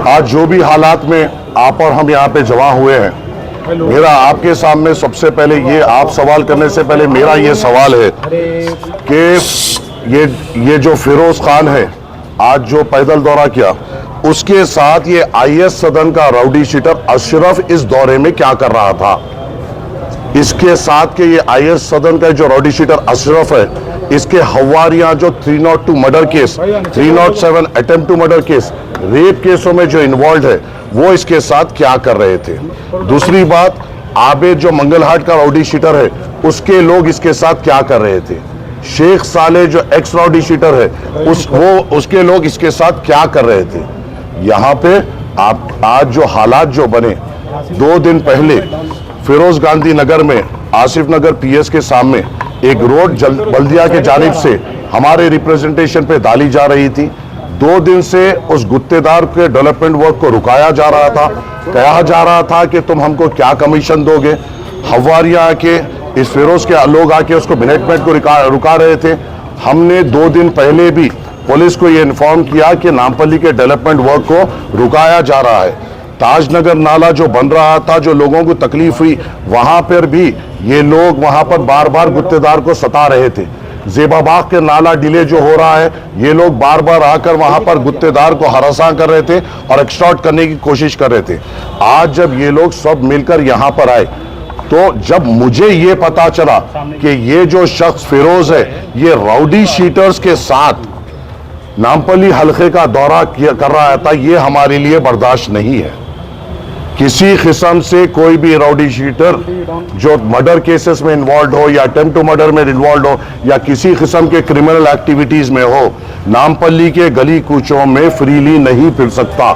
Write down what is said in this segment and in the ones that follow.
आज जो भी हालात में आप और हम यहाँ पे जमा हुए हैं, मेरा आपके सामने सबसे पहले ये, आप सवाल करने से पहले मेरा ये सवाल है कि ये जो फिरोज खान है आज जो पैदल दौरा किया, उसके साथ ये आईएस सदन का राउडी शीटर अशरफ इस दौरे में क्या कर रहा था? इसके साथ के ये आईएस सदन का जो राउडी शीटर अशरफ है, इसके हवारियां जो 302 murder case, 307 attempt to murder case, rape केसों में जो इन्वॉल्व है, वो इसके साथ क्या कर रहे थे? दूसरी बात, आबेद जो मंगलहाट का राउडी शीटर है, उसके लोग इसके साथ क्या कर रहे थे? शेख साले जो एक्स राउडी शीटर है, उसके लोग इसके साथ क्या कर रहे थे? यहाँ पे आप आज जो हालात जो बने, 2 दिन पहले फिरोज गांधी नगर में आसिफ नगर पीएस के सामने एक रोड बल्दिया के जानिब से हमारे रिप्रेजेंटेशन पे डाली जा रही थी। 2 दिन से उस गुत्तेदार के डेवलपमेंट वर्क को रुकाया जा रहा था। कहा जा रहा था कि तुम हमको क्या कमीशन दोगे। हवारियां आके, इस फिरोज के लोग आके उसको मिनटमेंट को रुका रहे थे। हमने 2 दिन पहले भी पुलिस को ये इन्फॉर्म किया कि नामपल्ली के डेवलपमेंट वर्क को रुकाया जा रहा है। ताजनगर नाला जो बन रहा था, जो लोगों को तकलीफ हुई, वहां पर भी ये लोग वहां पर बार बार गुत्तेदार को सता रहे थे। जेबाबाग के नाला डिले जो हो रहा है, ये लोग बार बार आकर वहां पर गुत्तेदार को हरासा कर रहे थे और एक्सटॉर्ट करने की कोशिश कर रहे थे। आज जब ये लोग सब मिलकर यहां पर आए, तो जब मुझे ये पता चला कि ये जो शख्स फिरोज है, ये राउडी शीटर्स के साथ नामपल्ली हल्के का दौरा कर रहा था, ये हमारे लिए बर्दाश्त नहीं है। किसी किस्म से कोई भी राउडी शीटर जो मर्डर केसेस में इन्वॉल्व हो या अटेम्प्ट टू मर्डर में इन्वॉल्व हो या किसी किस्म के क्रिमिनल एक्टिविटीज में हो, नामपल्ली के गली कूचों में फ्रीली नहीं फिर सकता।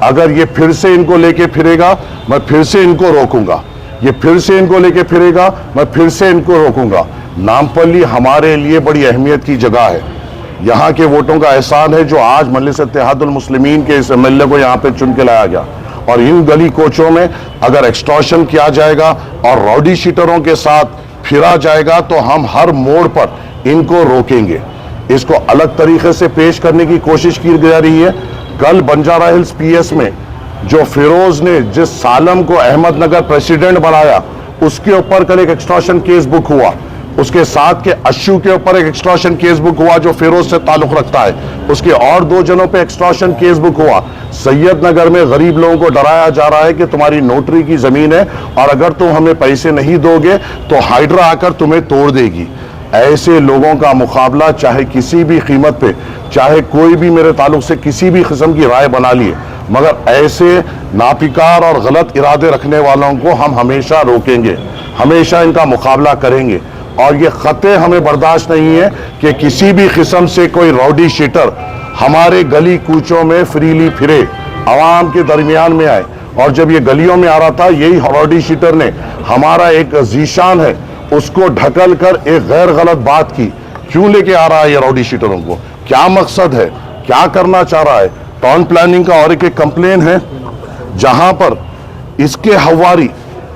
अगर ये फिर से इनको लेके फिरेगा, मैं फिर से इनको रोकूंगा। ये फिर से इनको लेके फिरेगा, मैं फिर से इनको रोकूंगा। नामपल्ली हमारे लिए बड़ी अहमियत की जगह है। यहाँ के वोटों का एहसान है जो आज मजलिस इत्तेहादुल मुस्लिमीन के इस एमएलए को यहाँ पे चुन के लाया गया। और इन गली कोचों में अगर एक्सटॉर्शन किया जाएगा और राउडी शीटरों के साथ फिरा जाएगा, तो हम हर मोड़ पर इनको रोकेंगे। इसको अलग तरीके से पेश करने की कोशिश की जा रही है। कल बंजारा हिल्स पीएस में जो फिरोज ने जिस सालम को अहमदनगर प्रेसिडेंट बनाया, उसके ऊपर कल एक एक्सटॉर्शन केस बुक हुआ। उसके साथ के अशु के ऊपर एक एक्सटॉर्शन केस बुक हुआ जो फिरोज से ताल्लुक रखता है। उसके और 2 जनों पे एक्सटॉर्शन केस बुक हुआ। सैयदनगर में गरीब लोगों को डराया जा रहा है कि तुम्हारी नोटरी की जमीन है और अगर तुम हमें पैसे नहीं दोगे तो हाइड्रा आकर तुम्हें तोड़ देगी। ऐसे लोगों का मुकाबला चाहे किसी भी कीमत पे, चाहे कोई भी मेरे ताल्लुक से किसी भी किस्म की राय बना लिए, मगर ऐसे नापिकार और गलत इरादे रखने वालों को हम हमेशा रोकेंगे, हमेशा इनका मुकाबला करेंगे। और ये खते हमें बर्दाश्त नहीं है कि किसी भी किस्म से कोई राउडी शीटर हमारे गली कूचों में फ्रीली फिरे, आवाम के दरमियान में आए। और जब ये गलियों में आ रहा था, यही राउडी शीटर ने हमारा एक जीशान है उसको ढकल कर एक गैर गलत बात की। क्यों लेके आ रहा है ये राउडी शीटरों को? क्या मकसद है? क्या करना चाह रहा है? टाउन प्लानिंग का और एक कंप्लेन है जहां पर इसके हवारी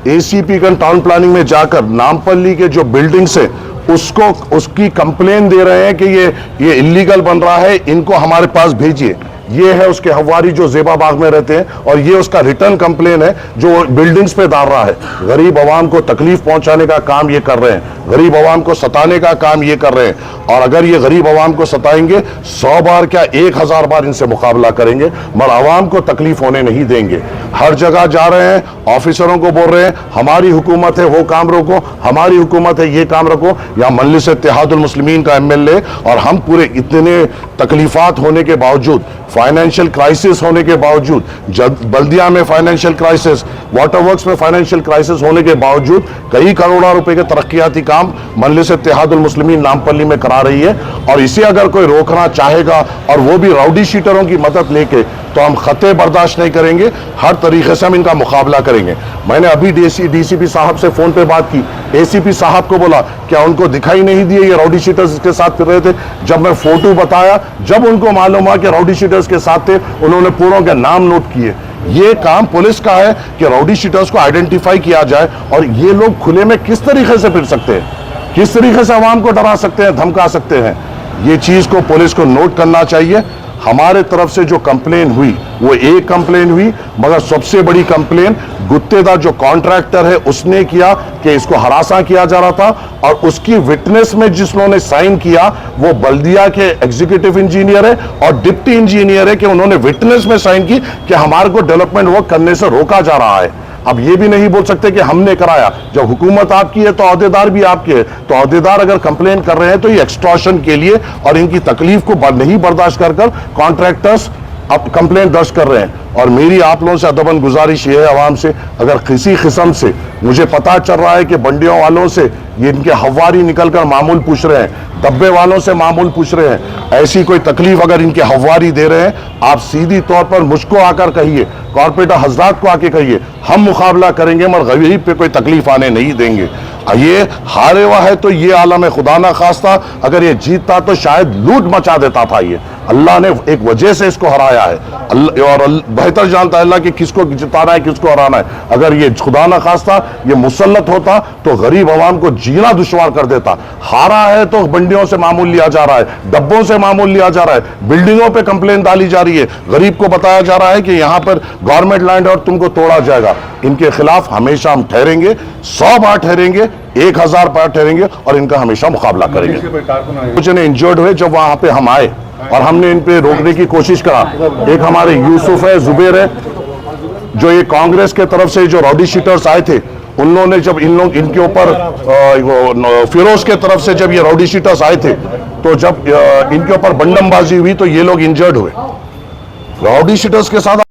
एसीपी का टाउन प्लानिंग में जाकर नामपल्ली के जो बिल्डिंग्स है उसकी कंप्लेन दे रहे हैं कि ये इलीगल बन रहा है, इनको हमारे पास भेजिए। ये है उसके हवारी जो जेबाबाग में रहते हैं और ये उसका रिटर्न कंप्लेन है जो बिल्डिंग्स पे डाल रहा है। गरीब आवाम को तकलीफ पहुंचाने का काम ये कर रहे हैं, गरीब आवाम को सताने का काम ये कर रहे हैं। और अगर ये गरीब आवाम को सताएंगे, 100 बार क्या 1000 बार इनसे मुकाबला करेंगे, मगर आवाम को तकलीफ होने नहीं देंगे। हर जगह जा रहे हैं, ऑफिसरों को बोल रहे हैं हमारी हुकूमत है वो काम रोको, हमारी हुकूमत है ये काम रखो। या मजलिस इत्तेहादुल मुस्लिमीन का एमएलए और हम पूरे इतने तकलीफात होने के बावजूद, फाइनेंशियल क्राइसिस होने के बावजूद, बल्दिया में फाइनेंशियल क्राइसिस, वाटर वर्क्स में फाइनेंशियल क्राइसिस होने के बावजूद कई करोड़ों रुपए के तरक्याती काम मजलिस इत्तेहादुल मुस्लिमीन नामपल्ली में करा रही है। और इसे अगर कोई रोकना चाहेगा और वो भी राउडी शीटरों की मदद लेके, तो हम खते बर्दाश्त नहीं करेंगे। हर तरीके से हम इनका मुकाबला करेंगे। मैंने अभी डीसीपी साहब से फोन पे बात की, एसीपी साहब को बोला क्या उनको दिखाई नहीं दिए ये राउडी शीटर्स के साथ फिर रहे थे? जब मैं फोटो बताया, जब उनको मालूम हुआ कि राउडी शीटर्स के साथ थे, उन्होंने पूरों के नाम नोट किए। ये काम पुलिस का है कि राउडी शीटर्स को आइडेंटिफाई किया जाए और ये लोग खुले में किस तरीके से फिर सकते हैं, किस तरीके से आवाम को डरा सकते हैं, धमका सकते हैं। ये चीज को पुलिस को नोट करना चाहिए। हमारे तरफ से जो कंप्लेन हुई वो एक कंप्लेन हुई, मगर सबसे बड़ी कंप्लेन गुत्तेदार जो कॉन्ट्रैक्टर है उसने किया कि इसको हरासा किया जा रहा था, और उसकी विटनेस में जिसने साइन किया वो बल्दिया के एग्जीक्यूटिव इंजीनियर है और डिप्टी इंजीनियर है, कि उन्होंने विटनेस में साइन की कि हमारे को डेवलपमेंट वर्क करने से रोका जा रहा है। अब ये भी नहीं बोल सकते कि हमने कराया, जब हुकूमत आपकी है तो अहदेदार भी आपके है, तो अहदेदार अगर कंप्लेन कर रहे हैं तो ये एक्सटॉर्शन के लिए और इनकी तकलीफ को नहीं बर्दाश्त कर कॉन्ट्रैक्टर्स अब कंप्लेंट दर्ज कर रहे हैं। और मेरी आप लोगों से अदबन गुजारिश ये है आवाम से, अगर किसी किस्म से मुझे पता चल रहा है कि बंडियों वालों से ये इनके हवारी निकलकर मामूल पूछ रहे हैं, डब्बे वालों से मामूल पूछ रहे हैं, ऐसी कोई तकलीफ अगर इनके हवारी दे रहे हैं, आप सीधी तौर पर मुझको आकर कहिए, कॉर्पोरेटर हजरात को आके कहिए, हम मुकाबला करेंगे मगर गरीब पे कोई तकलीफ आने नहीं देंगे। ये हारे हुआ है तो ये आलम है, खुदा ना खास्ता अगर ये जीतता तो शायद लूट मचा देता था। ये अल्लाह ने एक वजह से इसको हराया है, और बेहतर जानता है अल्लाह कि किसको जिताना है किसको हराना है। अगर ये खुदा ना खास्ता ये मुसल्लत होता तो गरीब आवाम को जीना दुश्वार कर देता। हारा है तो बंडियों से मामूल लिया जा रहा है, डब्बों से मामूल लिया जा रहा है, बिल्डिंगों पे कंप्लेन डाली जा रही है, गरीब को बताया जा रहा है कि यहां पर गवर्नमेंट लैंड और तुमको तोड़ा जाएगा। इनके खिलाफ हमेशा हम ठहरेंगे, 100 बार ठहरेंगे, 1000 बार ठहरेंगे और इनका हमेशा मुकाबला करेंगे। कुछ ने इंजर्ड हुए जब वहां पे हम आए और हमने इन पे रोकने की कोशिश करा। एक हमारे यूसुफ है, जुबेर है, जो ये कांग्रेस के तरफ से जो रॉडी शीटर्स आए थे, उन्होंने जब इनके ऊपर फिरोज के तरफ से जब ये रॉडी शीटर्स आए थे तो जब इनके ऊपर बंडमबाजी हुई तो ये लोग इंजर्ड हुए। रॉडी शीटर्स के साथ